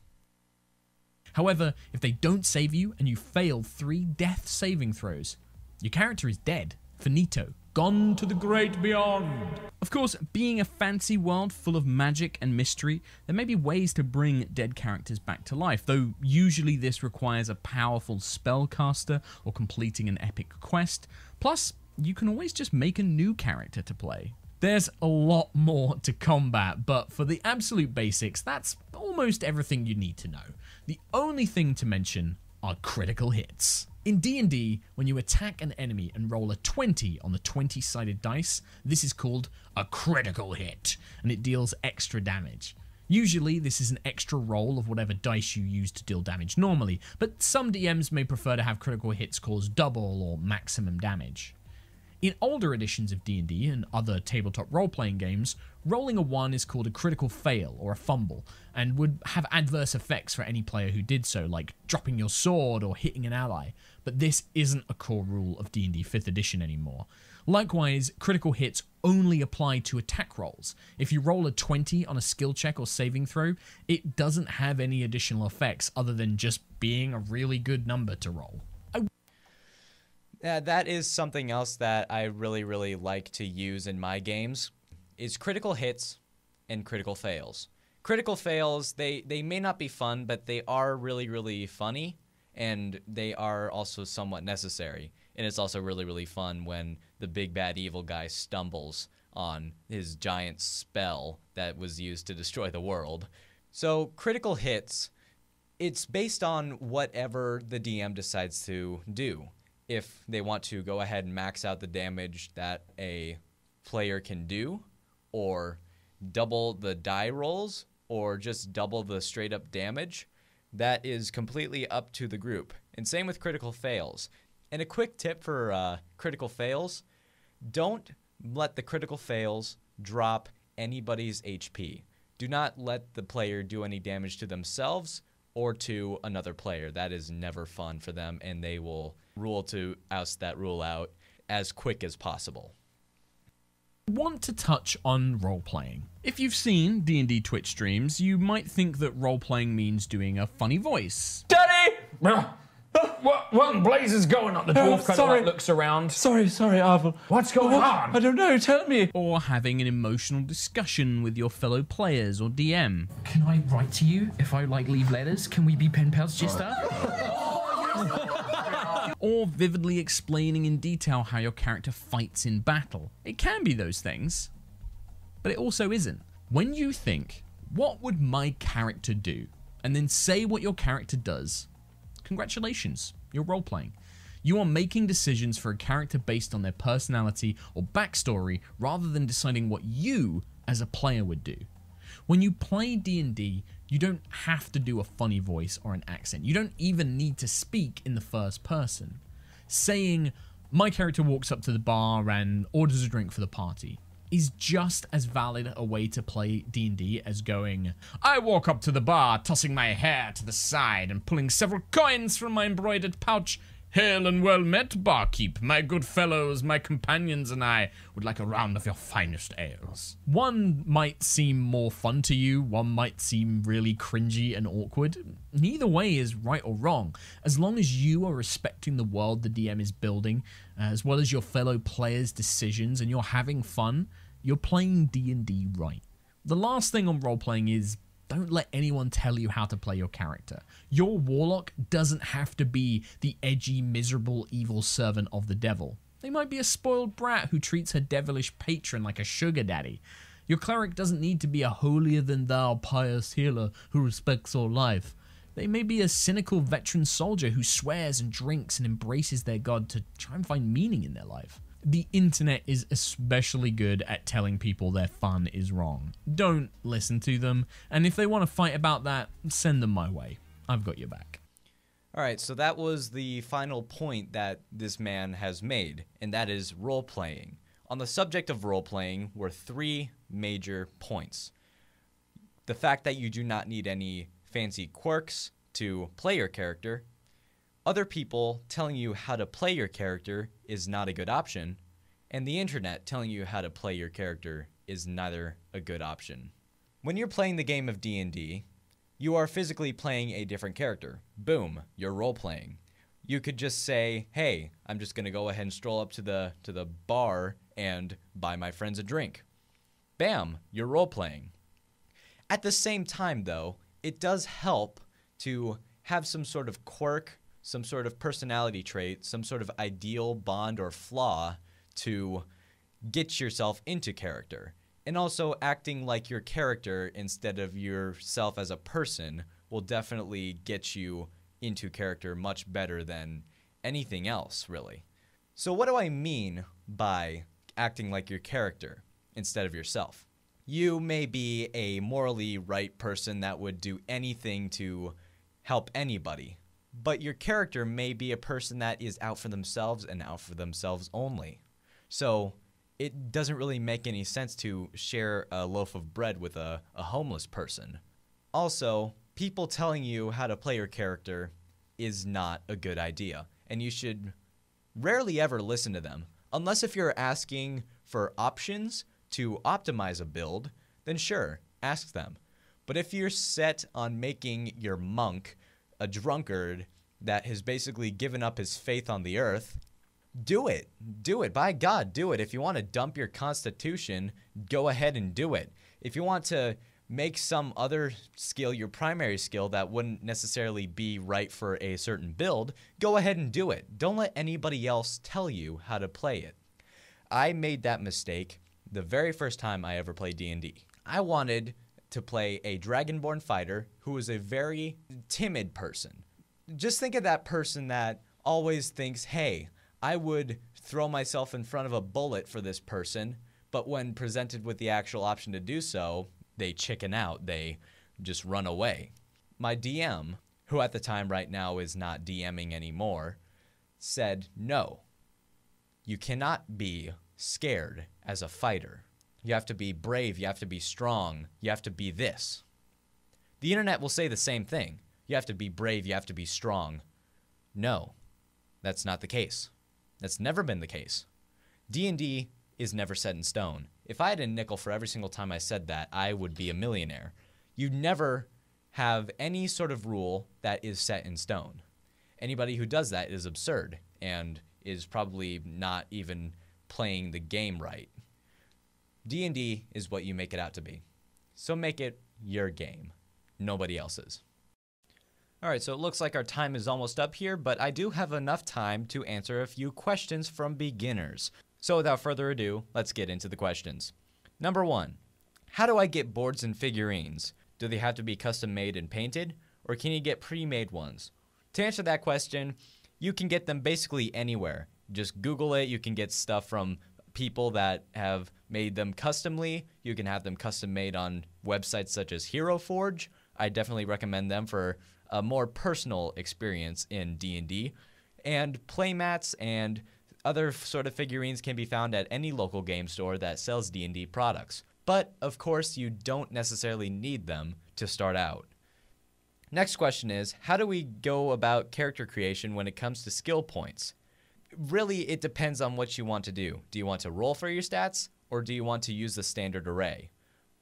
However, if they don't save you and you fail 3 death saving throws, your character is dead. Finito. Gone to the great beyond. Of course, being a fantasy world full of magic and mystery, there may be ways to bring dead characters back to life, though usually this requires a powerful spellcaster or completing an epic quest. Plus, you can always just make a new character to play. There's a lot more to combat, but for the absolute basics, that's almost everything you need to know. The only thing to mention are critical hits. In D&D, when you attack an enemy and roll a 20 on the 20-sided dice, this is called a critical hit, and it deals extra damage. Usually, this is an extra roll of whatever dice you use to deal damage normally, but some DMs may prefer to have critical hits cause double or maximum damage. In older editions of D&D and other tabletop role-playing games, rolling a 1 is called a critical fail or a fumble, and would have adverse effects for any player who did so, like dropping your sword or hitting an ally, but this isn't a core rule of D&D 5th edition anymore. Likewise, critical hits only apply to attack rolls. If you roll a 20 on a skill check or saving throw, it doesn't have any additional effects other than just being a really good number to roll. That is something else that I really like to use in my games, is critical hits and critical fails. Critical fails, they may not be fun, but they are really funny, and they are also somewhat necessary. And it's also really fun when the big bad evil guy stumbles on his giant spell that was used to destroy the world. So critical hits, it's based on whatever the DM decides to do. If they want to go ahead and max out the damage that a player can do, or double the die rolls, or just double the straight up damage, that is completely up to the group. And same with critical fails. And a quick tip for critical fails, don't let the critical fails drop anybody's HP. Do not let the player do any damage to themselves or to another player. That is never fun for them, and they will rule to oust that rule out as quick as possible. I want to touch on role-playing. If you've seen D&D Twitch streams, you might think that role-playing means doing a funny voice. Daddy! What in blazes going on? The dwarf kind of like looks around. Sorry, Arvel. What's going on? I don't know, tell me. Or having an emotional discussion with your fellow players or DM. Can I write to you if I leave letters? Can we be pen pals, Gister? Or vividly explaining in detail how your character fights in battle. It can be those things, but it also isn't. When you think, what would my character do? And then say what your character does, congratulations, you're role-playing. You are making decisions for a character based on their personality or backstory rather than deciding what you, as a player, would do. When you play D&D, you don't have to do a funny voice or an accent. You don't even need to speak in the first person. Saying, my character walks up to the bar and orders a drink for the party, is just as valid a way to play D&D as going, I walk up to the bar, tossing my hair to the side and pulling several coins from my embroidered pouch. Hail and well met, barkeep. My good fellows, my companions and I would like a round of your finest ales. One might seem more fun to you, one might seem really cringy and awkward. Neither way is right or wrong, as long as you are respecting the world the DM is building, as well as your fellow players' decisions, and you're having fun, you're playing D&D right. The last thing on role-playing is, don't let anyone tell you how to play your character. Your warlock doesn't have to be the edgy, miserable, evil servant of the devil. They might be a spoiled brat who treats her devilish patron like a sugar daddy. Your cleric doesn't need to be a holier-than-thou pious healer who respects all life. They may be a cynical veteran soldier who swears and drinks and embraces their god to try and find meaning in their life. The internet is especially good at telling people their fun is wrong. Don't listen to them, and if they want to fight about that, send them my way. I've got your back. Alright, so that was the final point that this man has made, and that is role-playing. On the subject of role-playing were 3 major points. The fact that you do not need any fancy quirks to play your character, other people telling you how to play your character is not a good option, and the internet telling you how to play your character is neither a good option. When you're playing the game of D&D, you are physically playing a different character. Boom, you're role-playing. You could just say, hey, I'm just going to go ahead and stroll up to the bar and buy my friends a drink. Bam, you're role-playing. At the same time, though, it does help to have some sort of quirk, some sort of personality trait, some sort of ideal bond or flaw to get yourself into character. And also acting like your character instead of yourself as a person will definitely get you into character much better than anything else, really. So what do I mean by acting like your character instead of yourself? You may be a morally right person that would do anything to help anybody, but your character may be a person that is out for themselves and out for themselves only. So it doesn't really make any sense to share a loaf of bread with a homeless person. Also, people telling you how to play your character is not a good idea, and you should rarely ever listen to them. Unless if you're asking for options to optimize a build, then sure, ask them. But if you're set on making your monk a drunkard that has basically given up his faith on the earth, do it. Do it. By God, do it. If you want to dump your constitution, go ahead and do it. If you want to make some other skill your primary skill that wouldn't necessarily be right for a certain build, go ahead and do it. Don't let anybody else tell you how to play it. I made that mistake the very first time I ever played D&D. I wanted to play a Dragonborn fighter who was a very timid person. Just think of that person that always thinks, hey, I would throw myself in front of a bullet for this person, but when presented with the actual option to do so, they chicken out. They just run away. My DM, who at the time right now is not DMing anymore, said, no, you cannot be scared as a fighter. You have to be brave. You have to be strong. You have to be this. The internet will say the same thing. You have to be brave. You have to be strong. No, that's not the case. That's never been the case. D&D is never set in stone. If I had a nickel for every single time I said that, I would be a millionaire. You never have any sort of rule that is set in stone. Anybody who does that is absurd and is probably not even playing the game right. D&D is what you make it out to be. So make it your game, nobody else's. All right, so it looks like our time is almost up here, but I do have enough time to answer a few questions from beginners. So without further ado, let's get into the questions. Number 1, how do I get boards and figurines? Do they have to be custom made and painted, or can you get pre-made ones? To answer that question, you can get them basically anywhere. Just Google it. You can get stuff from people that have made them customly. You can have them custom made on websites such as Hero Forge. I definitely recommend them for a more personal experience in D&D. And playmats and other sort of figurines can be found at any local game store that sells D&D products. But, of course, you don't necessarily need them to start out. Next question is, how do we go about character creation when it comes to skill points? Really, it depends on what you want to do. Do you want to roll for your stats, or do you want to use the standard array?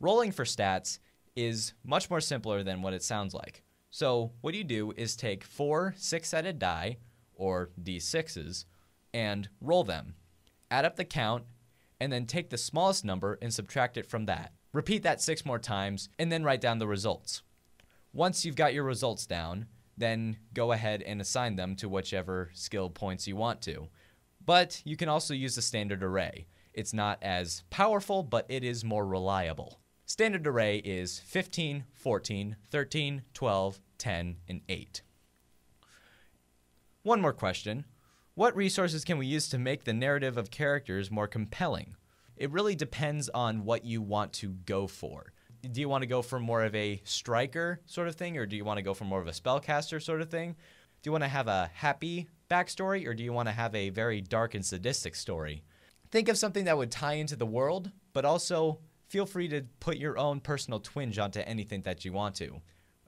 Rolling for stats is much more simpler than what it sounds like. So what you do is take 4 6-sided die, or d6s, and roll them. Add up the count, and then take the smallest number and subtract it from that. Repeat that 6 more times, and then write down the results. Once you've got your results down, then go ahead and assign them to whichever skill points you want to. But you can also use the standard array. It's not as powerful, but it is more reliable. Standard array is 15, 14, 13, 12, 10, and 8. One more question. What resources can we use to make the narrative of characters more compelling? It really depends on what you want to go for. Do you want to go for more of a striker sort of thing, or do you want to go for more of a spellcaster sort of thing? Do you want to have a happy backstory, or do you want to have a very dark and sadistic story? Think of something that would tie into the world, but also feel free to put your own personal twinge onto anything that you want to.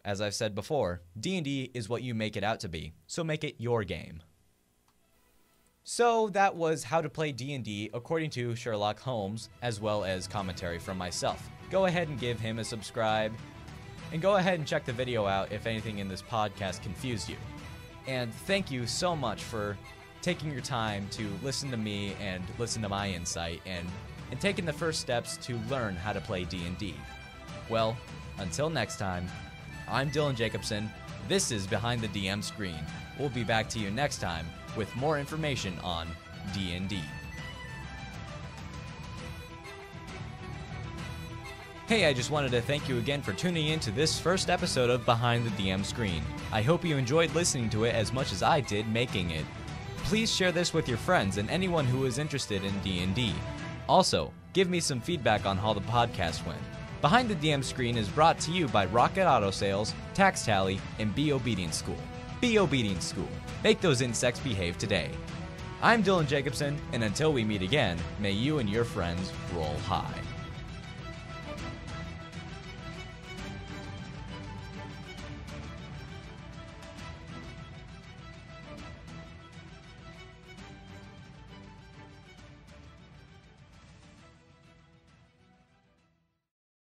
As I've said before, D&D is what you make it out to be, so make it your game. So that was how to play D&D according to Sherlock Holmes, as well as commentary from myself. Go ahead and give him a subscribe, and go ahead and check the video out if anything in this podcast confused you. And thank you so much for taking your time to listen to me and listen to my insight, and taking the first steps to learn how to play D&D. Well, until next time, I'm Dylan Jacobson. This is Behind the DM Screen. We'll be back to you next time with more information on D&D. Hey, I just wanted to thank you again for tuning in to this first episode of Behind the DM Screen. I hope you enjoyed listening to it as much as I did making it. please share this with your friends and anyone who is interested in D&D. Also, give me some feedback on how the podcast went. Behind the DM Screen is brought to you by Rocket Auto Sales, Tax Tally, and Be Obedient School. Be Obedient School. Make those insects behave today. I'm Dylan Jacobson, and until we meet again, may you and your friends roll high.